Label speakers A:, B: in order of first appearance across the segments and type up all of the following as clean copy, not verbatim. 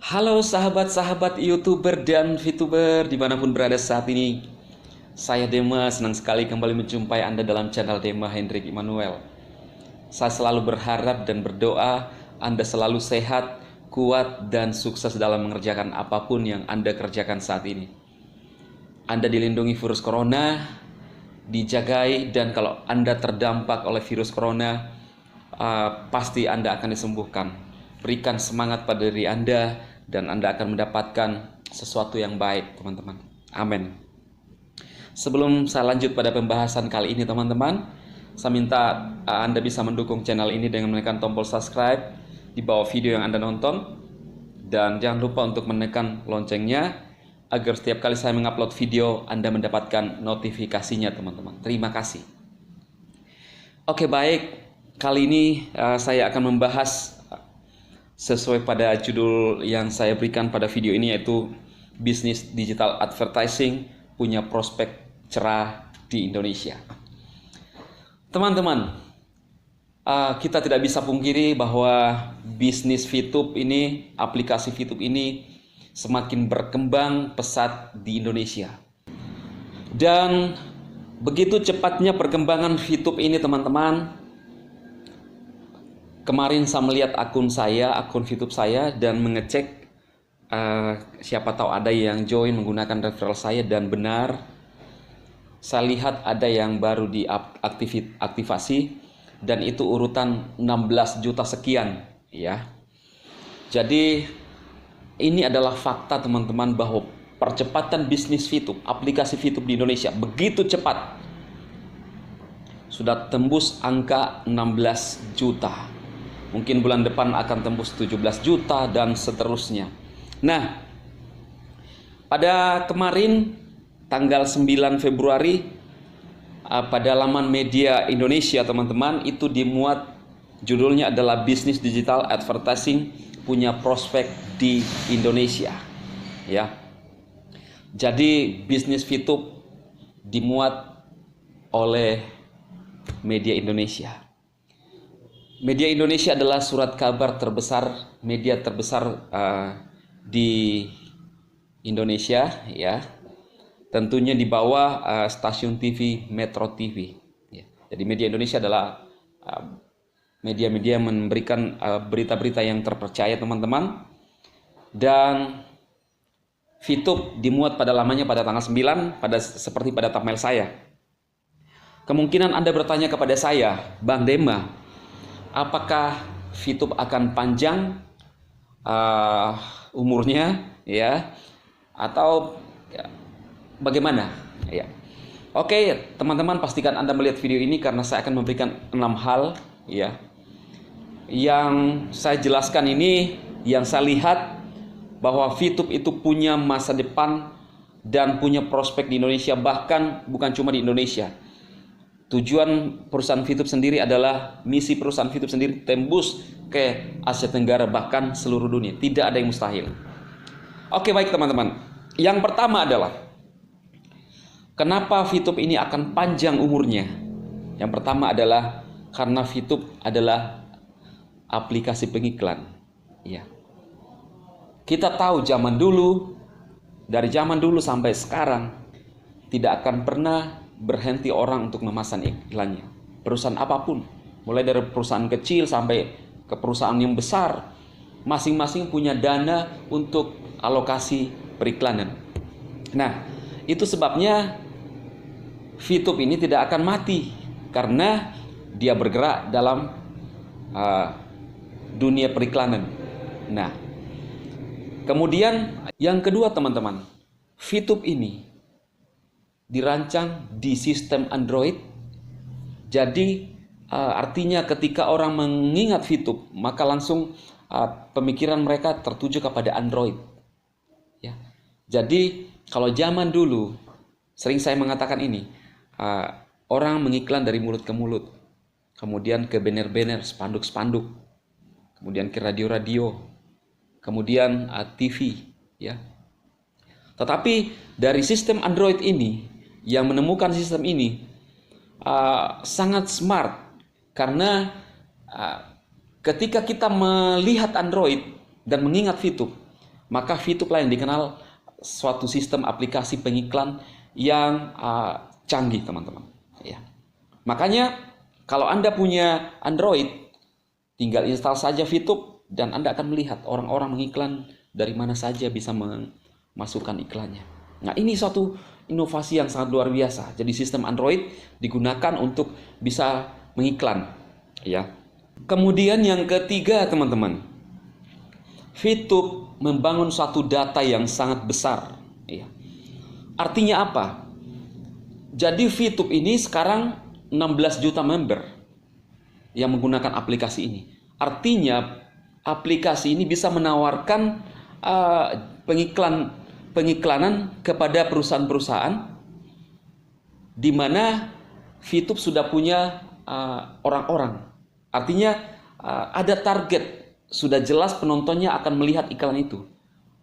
A: Halo sahabat-sahabat YouTuber dan VTuber dimanapun berada saat ini. Saya Dema, senang sekali kembali menjumpai Anda dalam channel Dema Hendrik Immanuel. Saya selalu berharap dan berdoa Anda selalu sehat, kuat, dan sukses dalam mengerjakan apapun yang Anda kerjakan saat ini. Anda dilindungi virus corona, dijagai, dan kalau Anda terdampak oleh virus corona, pasti Anda akan disembuhkan. Berikan semangat pada diri Anda dan Anda akan mendapatkan sesuatu yang baik, teman-teman. Amin. Sebelum saya lanjut pada pembahasan kali ini, teman-teman, saya minta Anda bisa mendukung channel ini dengan menekan tombol subscribe di bawah video yang Anda nonton. Dan jangan lupa untuk menekan loncengnya agar setiap kali saya mengupload video Anda mendapatkan notifikasinya, teman-teman. Terima kasih. Oke, baik. Kali ini saya akan membahas sesuai pada judul yang saya berikan pada video ini, yaitu bisnis digital advertising punya prospek cerah di Indonesia. Teman-teman, kita tidak bisa pungkiri bahwa bisnis VTube ini, aplikasi VTube ini semakin berkembang pesat di Indonesia. Dan begitu cepatnya perkembangan VTube ini, teman-teman. Kemarin saya melihat akun VTube saya, dan mengecek siapa tahu ada yang join menggunakan referral saya, dan benar. Saya lihat ada yang baru diaktifasi dan itu urutan 16 juta sekian, ya. Jadi ini adalah fakta, teman-teman, bahwa percepatan bisnis VTube, aplikasi VTube di Indonesia begitu cepat. Sudah tembus angka 16 juta. Mungkin bulan depan akan tembus 17 juta dan seterusnya. Nah, pada kemarin tanggal 9 Februari pada laman media Indonesia, teman-teman, itu dimuat judulnya adalah bisnis digital advertising punya prospek di Indonesia, ya. Jadi bisnis VTube dimuat oleh media Indonesia. Media Indonesia adalah surat kabar terbesar, media terbesar di Indonesia, ya. Tentunya di bawah stasiun TV Metro TV. Ya. Jadi media Indonesia adalah media-media yang memberikan berita-berita yang terpercaya, teman-teman. Dan VTube dimuat pada lamanya pada tanggal 9, seperti pada thumbnail saya. Kemungkinan Anda bertanya kepada saya, Bang Dema, apakah VTube akan panjang umurnya, ya, atau bagaimana, ya? Oke, teman-teman, pastikan Anda melihat video ini karena saya akan memberikan 6 hal, ya, yang saya jelaskan ini, yang saya lihat bahwa VTube itu punya masa depan dan punya prospek di Indonesia, bahkan bukan cuma di Indonesia. Tujuan perusahaan VTube sendiri adalah, misi perusahaan VTube sendiri tembus ke Asia Tenggara, bahkan seluruh dunia. Tidak ada yang mustahil. Oke, baik, teman-teman. Yang pertama adalah, kenapa VTube ini akan panjang umurnya? Yang pertama adalah karena VTube adalah aplikasi pengiklan, ya. Kita tahu dari zaman dulu sampai sekarang, tidak akan pernah berhenti orang untuk memasang iklannya. Perusahaan apapun, mulai dari perusahaan kecil sampai ke perusahaan yang besar, masing-masing punya dana untuk alokasi periklanan. Nah, itu sebabnya VTube ini tidak akan mati, karena dia bergerak dalam dunia periklanan. Nah, kemudian yang kedua, teman-teman, VTube ini dirancang di sistem Android. Jadi artinya ketika orang mengingat VTube, maka langsung pemikiran mereka tertuju kepada Android, ya. Jadi kalau zaman dulu, sering saya mengatakan ini, orang mengiklan dari mulut ke mulut, kemudian ke banner-banner, spanduk-spanduk, kemudian ke radio-radio, kemudian TV, ya. Tetapi dari sistem Android ini, yang menemukan sistem ini sangat smart, karena ketika kita melihat Android dan mengingat VTube, maka VTube lah yang dikenal suatu sistem aplikasi pengiklan yang canggih, teman-teman. Ya. Makanya kalau Anda punya Android, tinggal install saja VTube dan Anda akan melihat orang-orang mengiklan dari mana saja bisa memasukkan iklannya. Nah, ini suatu inovasi yang sangat luar biasa. Jadi sistem Android digunakan untuk bisa mengiklan, ya. Kemudian yang ketiga, teman-teman, VTube membangun suatu data yang sangat besar, ya. Artinya apa? Jadi VTube ini sekarang 16 juta member yang menggunakan aplikasi ini. Artinya aplikasi ini bisa menawarkan pengiklanan kepada perusahaan-perusahaan di mana VTube sudah punya orang-orang. Artinya ada target, sudah jelas penontonnya akan melihat iklan itu.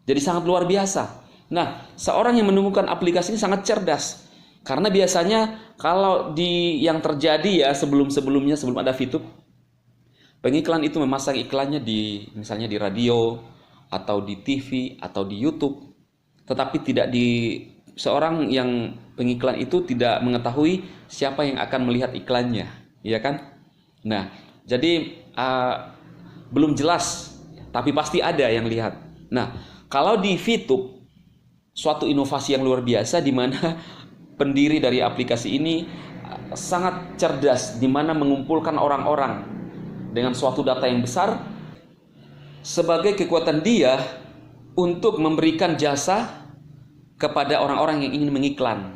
A: Jadi sangat luar biasa. Nah, seorang yang menemukan aplikasi ini sangat cerdas. Karena biasanya kalau yang terjadi ya sebelum-sebelumnya, sebelum ada VTube, pengiklan itu memasang iklannya misalnya di radio atau di TV atau di YouTube. Tetapi seorang yang pengiklan itu tidak mengetahui siapa yang akan melihat iklannya, ya kan? Nah, jadi belum jelas, tapi pasti ada yang lihat. Nah, kalau di VTube, suatu inovasi yang luar biasa di mana pendiri dari aplikasi ini sangat cerdas, di mana mengumpulkan orang-orang dengan suatu data yang besar sebagai kekuatan dia untuk memberikan jasa kepada orang-orang yang ingin mengiklan.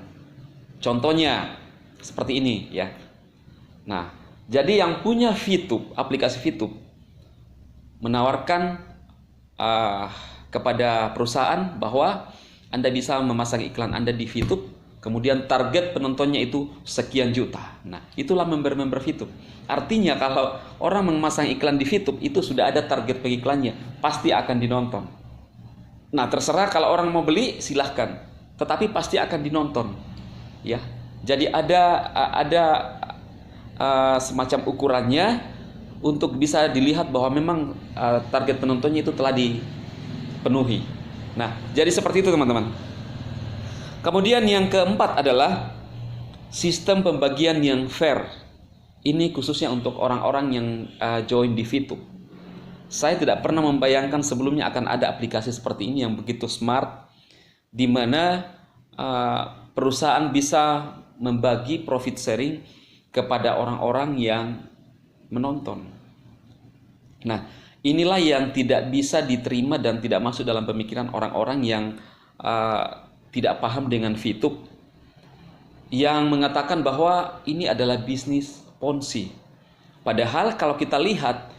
A: Contohnya seperti ini, ya. Nah, jadi yang punya VTube, aplikasi VTube, menawarkan kepada perusahaan bahwa Anda bisa memasang iklan Anda di VTube, kemudian target penontonnya itu sekian juta. Nah, itulah member-member VTube. Artinya kalau orang memasang iklan di VTube, itu sudah ada target pengiklannya, pasti akan dinonton. Nah, terserah kalau orang mau beli, silahkan, tetapi pasti akan dinonton, ya. Jadi ada semacam ukurannya untuk bisa dilihat bahwa memang target penontonnya itu telah dipenuhi. Nah, jadi seperti itu, teman-teman. Kemudian yang keempat adalah sistem pembagian yang fair. Ini khususnya untuk orang-orang yang join di VTube. Saya tidak pernah membayangkan sebelumnya akan ada aplikasi seperti ini yang begitu smart, di mana perusahaan bisa membagi profit sharing kepada orang-orang yang menonton. Nah, inilah yang tidak bisa diterima dan tidak masuk dalam pemikiran orang-orang yang tidak paham dengan VTube, yang mengatakan bahwa ini adalah bisnis Ponzi. Padahal kalau kita lihat,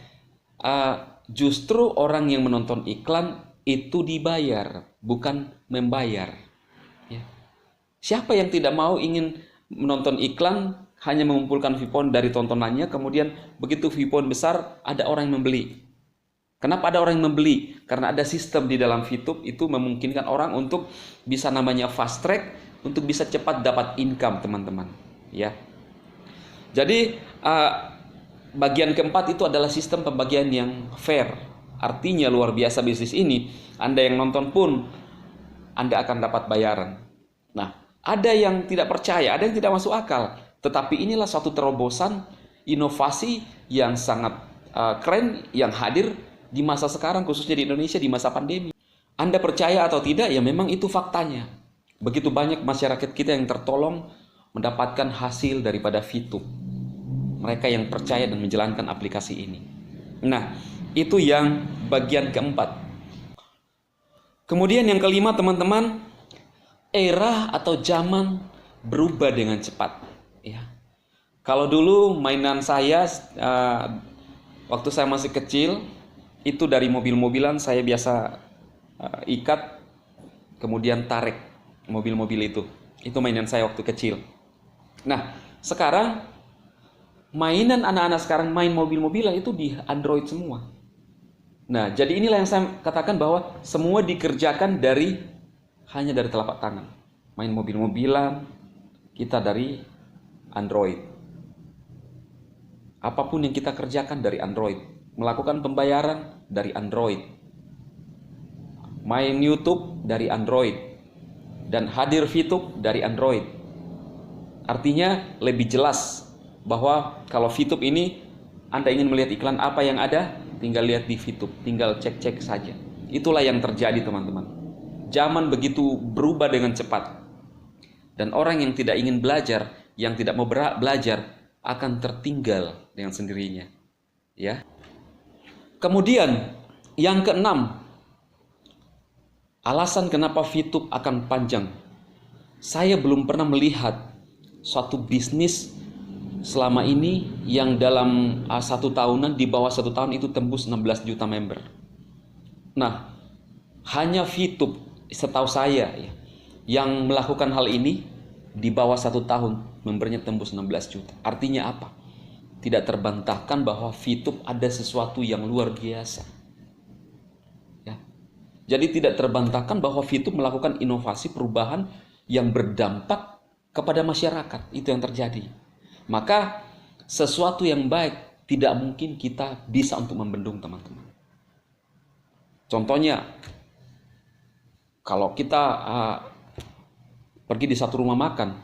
A: justru orang yang menonton iklan itu dibayar, bukan membayar. Ya. Siapa yang tidak mau ingin menonton iklan, hanya mengumpulkan view dari tontonannya, kemudian begitu view besar, ada orang yang membeli. Kenapa ada orang yang membeli? Karena ada sistem di dalam VTube itu memungkinkan orang untuk bisa namanya fast track, untuk bisa cepat dapat income, teman-teman. Ya. Jadi bagian keempat itu adalah sistem pembagian yang fair. Artinya luar biasa bisnis ini. Anda yang nonton pun Anda akan dapat bayaran. Nah, ada yang tidak percaya, ada yang tidak masuk akal. Tetapi inilah suatu terobosan inovasi yang sangat keren yang hadir di masa sekarang, khususnya di Indonesia di masa pandemi. Anda percaya atau tidak, ya memang itu faktanya. Begitu banyak masyarakat kita yang tertolong mendapatkan hasil daripada VTube. Mereka yang percaya dan menjalankan aplikasi ini. Nah, itu yang bagian keempat. Kemudian yang kelima, teman-teman, era atau zaman berubah dengan cepat. Ya. Kalau dulu mainan saya waktu saya masih kecil, itu dari mobil-mobilan saya biasa ikat, kemudian tarik mobil-mobil itu. Itu mainan saya waktu kecil. Nah, sekarang mainan anak-anak sekarang main mobil-mobilan itu di Android semua. Nah, jadi inilah yang saya katakan bahwa semua dikerjakan hanya dari telapak tangan. Main mobil-mobilan kita dari Android. Apapun yang kita kerjakan dari Android. Melakukan pembayaran dari Android. main YouTube dari Android, dan hadir VTube dari Android. Artinya lebih jelas bahwa kalau VTube ini Anda ingin melihat iklan apa yang ada, tinggal lihat di VTube, tinggal cek-cek saja. Itulah yang terjadi teman-teman. Zaman begitu berubah dengan cepat. Dan orang yang tidak ingin belajar, yang tidak mau belajar, akan tertinggal dengan sendirinya. Ya. Kemudian yang keenam, alasan kenapa VTube akan panjang. Saya belum pernah melihat suatu bisnis selama ini yang dalam 1 tahunan, di bawah 1 tahun itu tembus 16 juta member. Nah, hanya VTube setahu saya ya, yang melakukan hal ini di bawah 1 tahun membernya tembus 16 juta. Artinya apa? Tidak terbantahkan bahwa VTube ada sesuatu yang luar biasa. Ya. Jadi tidak terbantahkan bahwa VTube melakukan inovasi perubahan yang berdampak kepada masyarakat. Itu yang terjadi. Maka sesuatu yang baik tidak mungkin kita bisa untuk membendung, teman-teman. Contohnya, kalau kita pergi di satu rumah makan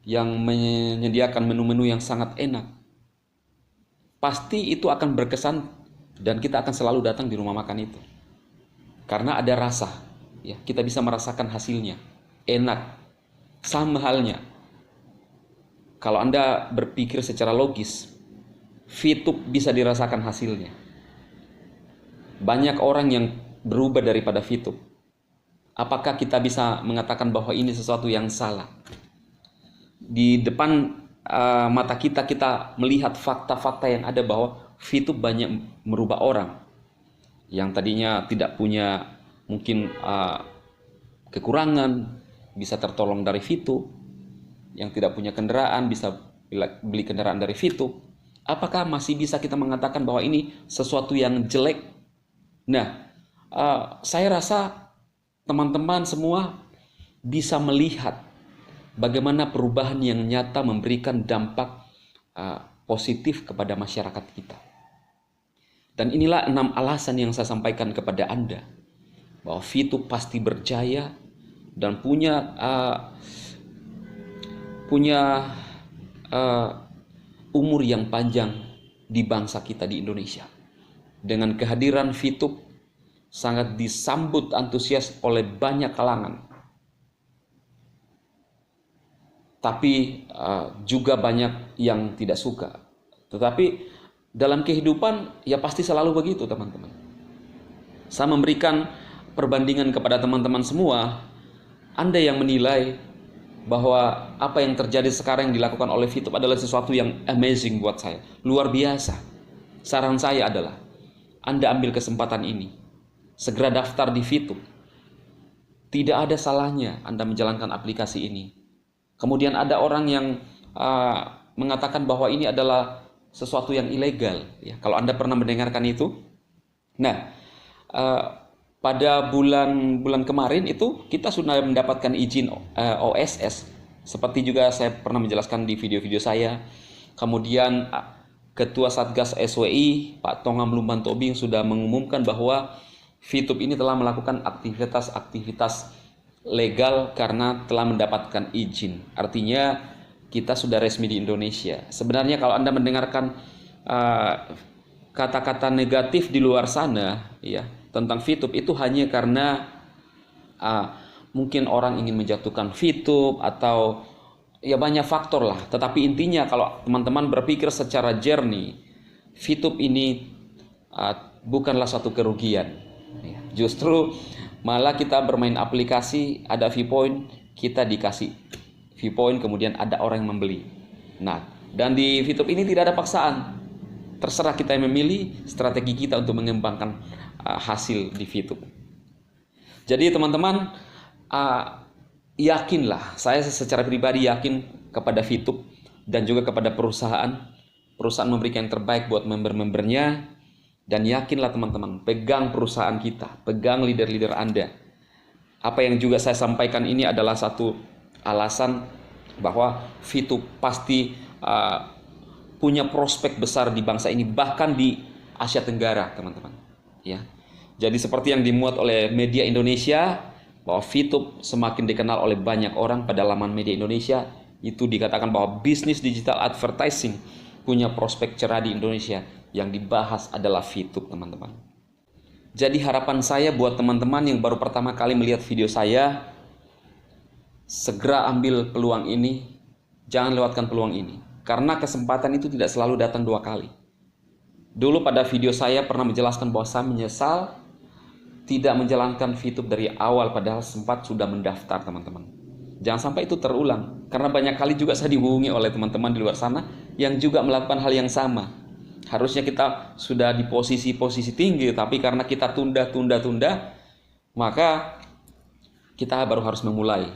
A: yang menyediakan menu-menu yang sangat enak, pasti itu akan berkesan dan kita akan selalu datang di rumah makan itu. Karena ada rasa, ya, kita bisa merasakan hasilnya, enak. Sama halnya, kalau Anda berpikir secara logis, VTube bisa dirasakan hasilnya. Banyak orang yang berubah daripada VTube. Apakah kita bisa mengatakan bahwa ini sesuatu yang salah? Di depan mata kita melihat fakta-fakta yang ada bahwa VTube banyak merubah orang yang tadinya tidak punya mungkin kekurangan, bisa tertolong dari VTube. Yang tidak punya kendaraan bisa beli kendaraan dari VTube. Apakah masih bisa kita mengatakan bahwa ini sesuatu yang jelek? Nah, saya rasa teman-teman semua bisa melihat bagaimana perubahan yang nyata memberikan dampak positif kepada masyarakat kita. Dan inilah 6 alasan yang saya sampaikan kepada Anda, bahwa VTube pasti berjaya dan punya umur yang panjang di bangsa kita di Indonesia. Dengan kehadiran VTube sangat disambut antusias oleh banyak kalangan. Tapi juga banyak yang tidak suka. Tetapi dalam kehidupan ya pasti selalu begitu, teman-teman. Saya memberikan perbandingan kepada teman-teman semua. Anda yang menilai bahwa apa yang terjadi sekarang yang dilakukan oleh VTube adalah sesuatu yang amazing buat saya, luar biasa. Saran saya adalah Anda ambil kesempatan ini, segera daftar di VTube. Tidak ada salahnya Anda menjalankan aplikasi ini. Kemudian ada orang yang mengatakan bahwa ini adalah sesuatu yang ilegal, ya, kalau Anda pernah mendengarkan itu. Nah, pada bulan kemarin itu kita sudah mendapatkan izin OSS, seperti juga saya pernah menjelaskan di video-video saya. Kemudian Ketua Satgas SWI Pak Tongam Lumban Tobing sudah mengumumkan bahwa VTube ini telah melakukan aktivitas legal karena telah mendapatkan izin. Artinya kita sudah resmi di Indonesia. Sebenarnya kalau Anda mendengarkan kata-kata negatif di luar sana, ya, tentang VTube, itu hanya karena mungkin orang ingin menjatuhkan VTube atau ya banyak faktor lah. Tetapi intinya kalau teman-teman berpikir secara jernih, VTube ini bukanlah suatu kerugian. Justru malah kita bermain aplikasi, ada Vpoint, kita dikasih Vpoint, kemudian ada orang yang membeli. Nah, dan di VTube ini tidak ada paksaan. Terserah kita yang memilih strategi kita untuk mengembangkan hasil di VTube. Jadi teman-teman, yakinlah, saya secara pribadi yakin kepada VTube dan juga kepada perusahaan memberikan yang terbaik buat member-membernya. Dan yakinlah teman-teman, pegang perusahaan kita, pegang leader-leader Anda. Apa yang juga saya sampaikan ini adalah satu alasan bahwa VTube pasti punya prospek besar di bangsa ini, bahkan di Asia Tenggara, teman-teman. Ya, Jadi seperti yang dimuat oleh media Indonesia, bahwa VTube semakin dikenal oleh banyak orang pada laman media Indonesia, itu dikatakan bahwa bisnis digital advertising punya prospek cerah di Indonesia. Yang dibahas adalah VTube, teman-teman. Jadi harapan saya buat teman-teman yang baru pertama kali melihat video saya, segera ambil peluang ini, jangan lewatkan peluang ini. Karena kesempatan itu tidak selalu datang 2 kali. Dulu pada video saya pernah menjelaskan bahwa saya menyesal tidak menjalankan VTube dari awal, padahal sempat sudah mendaftar, teman-teman. Jangan sampai itu terulang, karena banyak kali juga saya dihubungi oleh teman-teman di luar sana yang juga melakukan hal yang sama. Harusnya kita sudah di posisi tinggi, tapi karena kita tunda, maka kita baru harus memulai.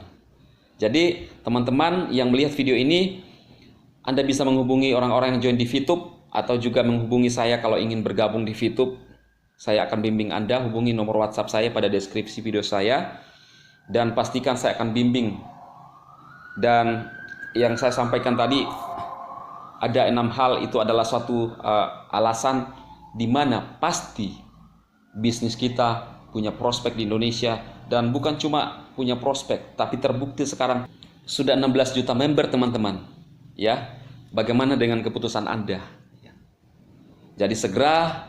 A: Jadi teman-teman yang melihat video ini, Anda bisa menghubungi orang-orang yang join di VTube, atau juga menghubungi saya kalau ingin bergabung di VTube. Saya akan bimbing Anda. Hubungi nomor WhatsApp saya pada deskripsi video saya, dan pastikan saya akan bimbing. Dan yang saya sampaikan tadi, ada 6 hal, itu adalah suatu alasan di mana pasti bisnis kita punya prospek di Indonesia. Dan bukan cuma punya prospek, tapi terbukti sekarang sudah 16 juta member, teman-teman. Ya, bagaimana dengan keputusan Anda? Jadi segera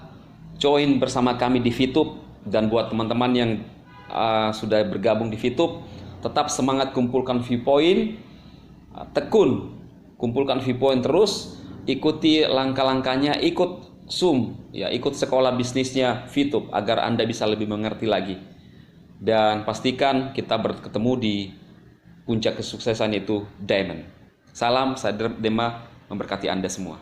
A: join bersama kami di VTube. Dan buat teman-teman yang sudah bergabung di VTube, tetap semangat kumpulkan view point, tekun kumpulkan view point terus, ikuti langkah-langkahnya, ikut Zoom, ya, ikut sekolah bisnisnya VTube agar Anda bisa lebih mengerti lagi. Dan pastikan kita bertemu di puncak kesuksesan, itu Diamond. Salam, saya Dema, memberkati Anda semua.